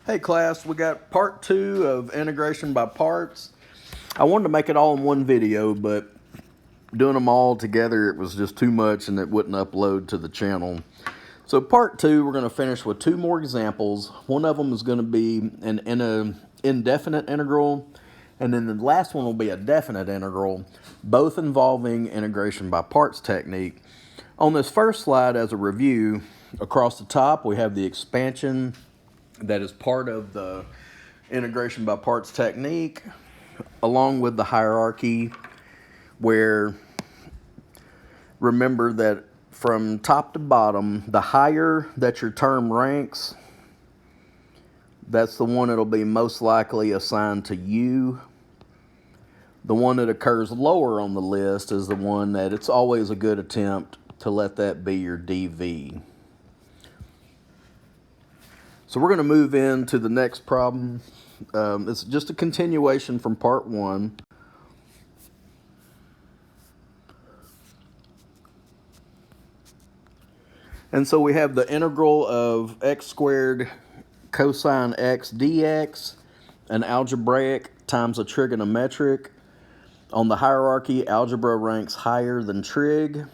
Hey class, we got part 2 of integration by parts. I wanted to make it all in one video, but doing them all together, it was just too much and it wouldn't upload to the channel. So part 2, we're going to finish with 2 more examples. One of them is going to be an indefinite integral, and then the last one will be a definite integral, both involving integration by parts technique. On this first slide, as a review, across the top we have the expansion that is part of the integration by parts technique, along with the hierarchy, where remember that from top to bottom, the higher that your term ranks, that's the one that'll be most likely assigned to you. The one that occurs lower on the list is the one that it's always a good attempt to let that be your DV. So we're going to move into the next problem. It's just a continuation from part 1. And so we have the integral of x squared cosine x dx, an algebraic times a trigonometric. On the hierarchy, algebra ranks higher than trig.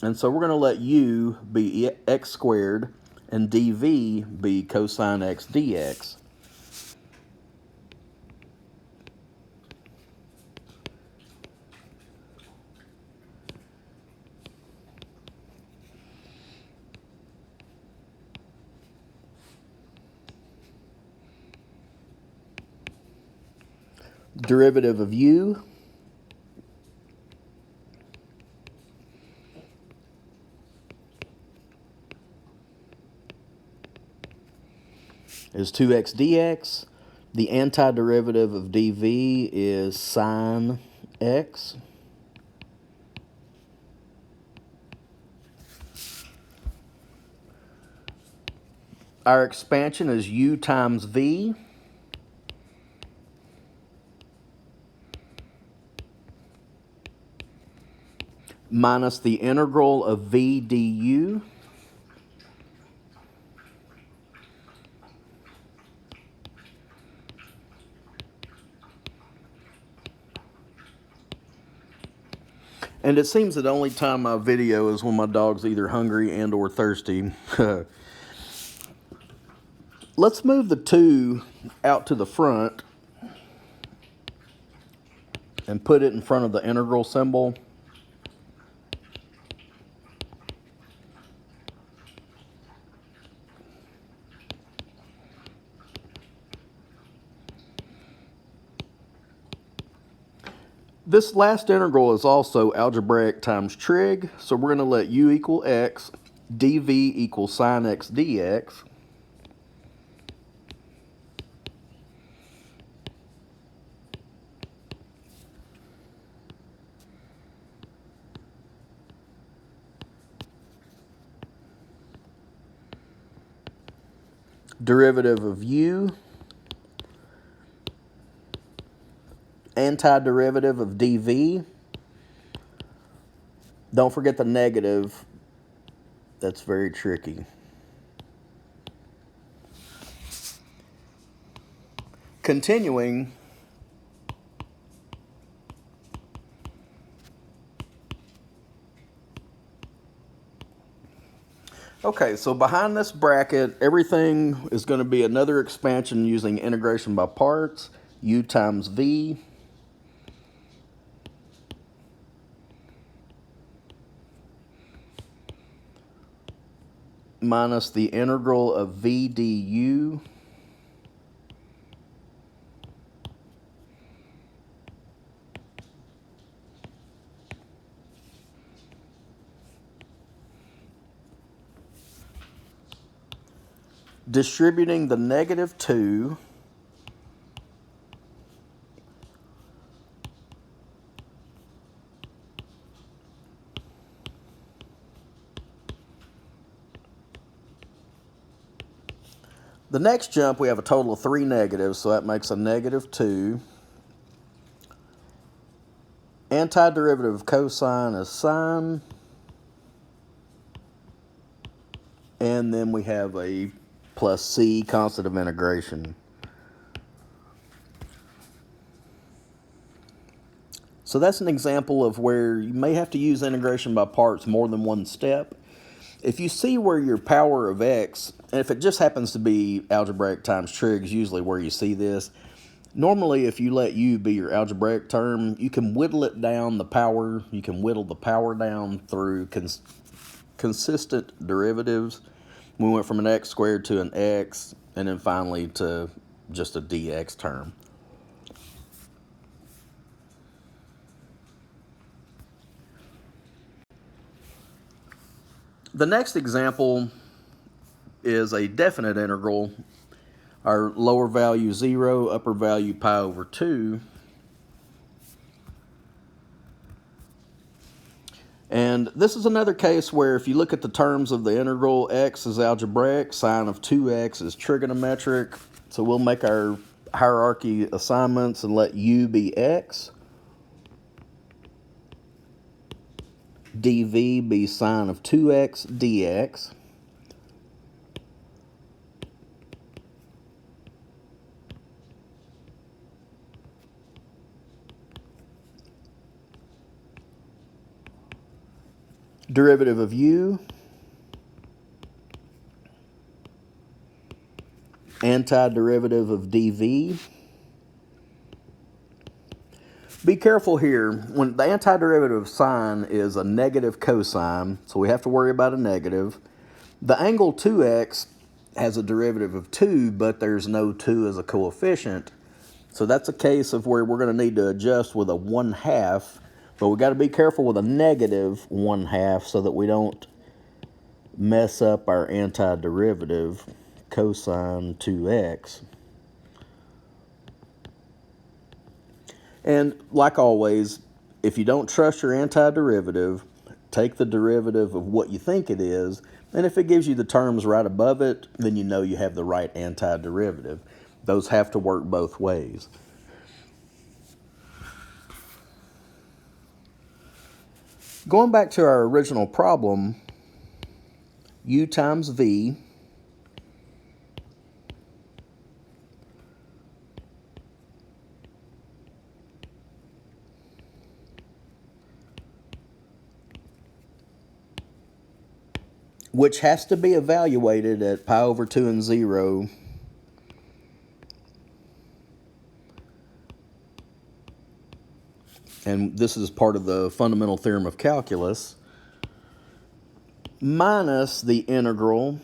And so we're going to let u be x squared and dv be cosine x dx. Derivative of u is 2x dx. The antiderivative of dv is sine x. Our expansion is u times v. Minus the integral of v du. And it seems that the only time I video is when my dog's either hungry and or thirsty. Let's move the 2 out to the front and put it in front of the integral symbol. This last integral is also algebraic times trig, so we're going to let u equal x, dv equals sine x dx. Derivative of u, antiderivative of dv. Don't forget the negative. That's very tricky. Continuing, okay, so behind this bracket, everything is going to be another expansion using integration by parts, u times v. Minus the integral of v du. Distributing the negative 2 the next jump, we have a total of 3 negatives, so that makes a negative 2. Antiderivative of cosine is sine. And then we have a plus c constant of integration. So that's an example of where you may have to use integration by parts more than one step. If you see where your power of x, and if it just happens to be algebraic times trig is usually where you see this. Normally, if you let u be your algebraic term, you can whittle it down the power. You can whittle the power down through consistent derivatives. We went from an x squared to an x, and then finally to just a dx term. The next example is a definite integral. Our lower value 0, upper value pi over 2. And this is another case where if you look at the terms of the integral, x is algebraic, sine of 2x is trigonometric. So we'll make our hierarchy assignments and let u be x, dv be sine of 2x dx, derivative of u, antiderivative of dv. Be careful here. When the antiderivative of sine is a negative cosine, so we have to worry about a negative. The angle 2x has a derivative of 2, but there's no 2 as a coefficient. So that's a case of where we're going to need to adjust with a 1/2, but we got to be careful with a negative 1/2 so that we don't mess up our antiderivative cosine 2x. And like always, if you don't trust your antiderivative, take the derivative of what you think it is, and if it gives you the terms right above it, then you know you have the right antiderivative. Those have to work both ways. Going back to our original problem, u times v which has to be evaluated at pi over 2 and 0. And this is part of the fundamental theorem of calculus, minus the integral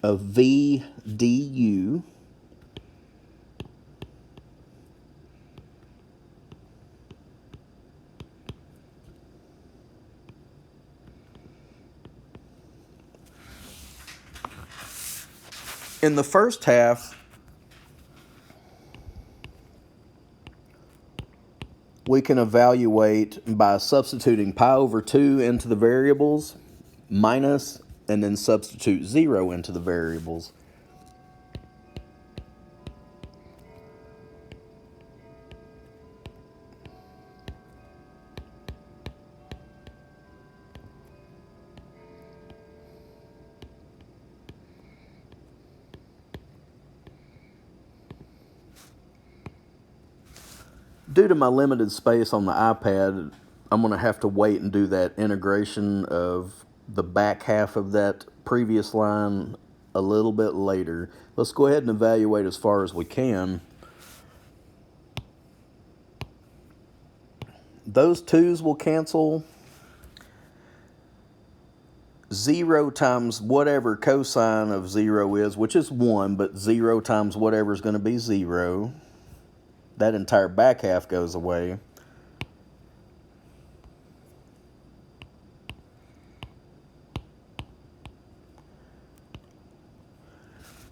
of v du in the first half. We can evaluate by substituting pi over 2 into the variables, minus, and then substitute 0 into the variables. Due to my limited space on the iPad, I'm going to have to wait and do that integration of the back half of that previous line a little bit later. Let's go ahead and evaluate as far as we can. Those 2's will cancel. 0 times whatever cosine of 0 is, which is 1, but 0 times whatever is going to be 0. That entire back half goes away.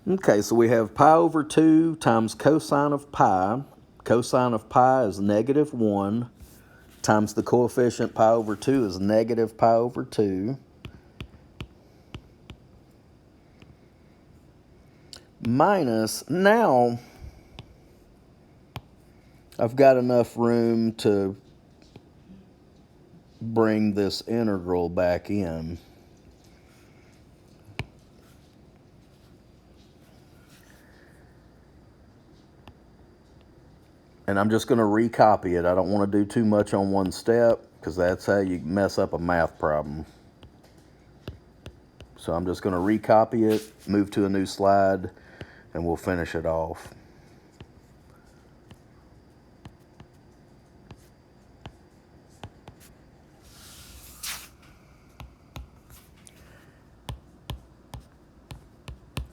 Okay, so we have pi over 2 times cosine of pi. Cosine of pi is negative 1 times the coefficient pi over 2 is negative pi over 2. Minus, now I've got enough room to bring this integral back in. And I'm just going to recopy it. I don't want to do too much on one step because that's how you mess up a math problem. So I'm just going to recopy it, move to a new slide, and we'll finish it off.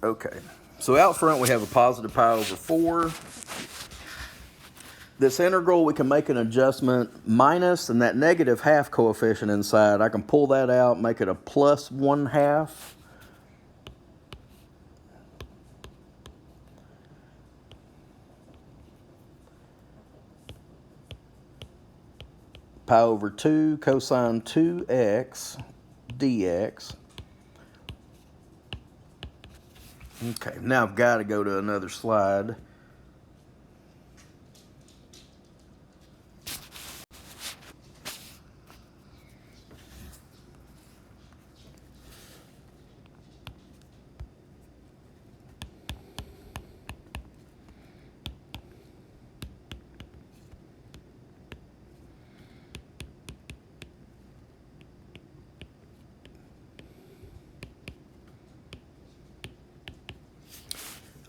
Okay, so out front we have a positive pi over 4. This integral, we can make an adjustment minus, and that negative half coefficient inside, I can pull that out, make it a plus 1/2. Pi over 2 cosine 2x dx. Okay, now I've got to go to another slide.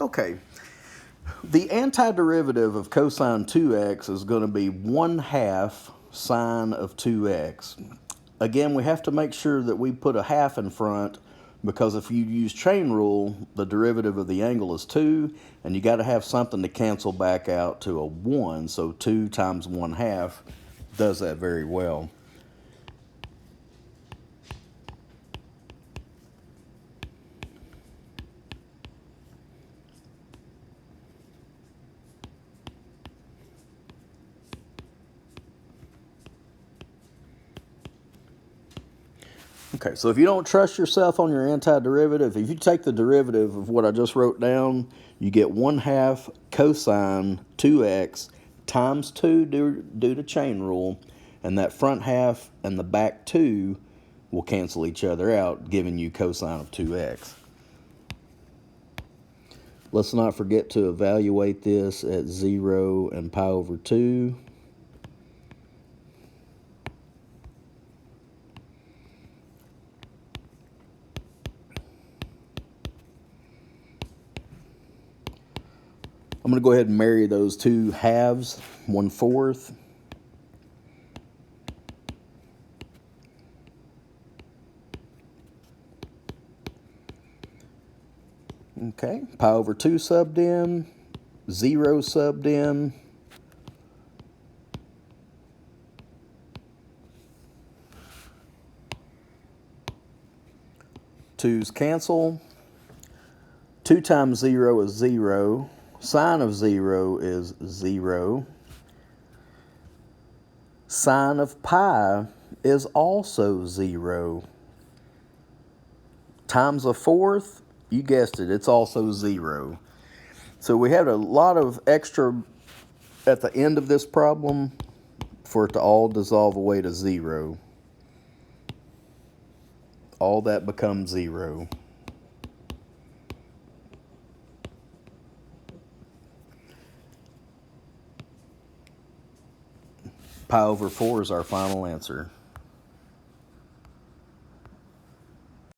Okay, the antiderivative of cosine 2x is going to be 1/2 sine of 2x. Again, we have to make sure that we put a half in front, because if you use chain rule, the derivative of the angle is 2, and you got to have something to cancel back out to a 1, so 2 times 1/2 does that very well. Okay, so if you don't trust yourself on your antiderivative, if you take the derivative of what I just wrote down, you get 1/2 cosine 2x times 2 due to chain rule, and that front half and the back 2 will cancel each other out, giving you cosine of 2x. Let's not forget to evaluate this at 0 and pi over 2. I'm going to go ahead and marry those two halves, 1/4. Okay, pi over 2 subbed in, 0 subbed in. Twos cancel. 2 times 0 is 0. Sine of 0 is 0. Sine of pi is also 0. Times a 4th, you guessed it, it's also 0. So we had a lot of extra at the end of this problem for it to all dissolve away to 0. All that becomes 0. Pi over 4 is our final answer.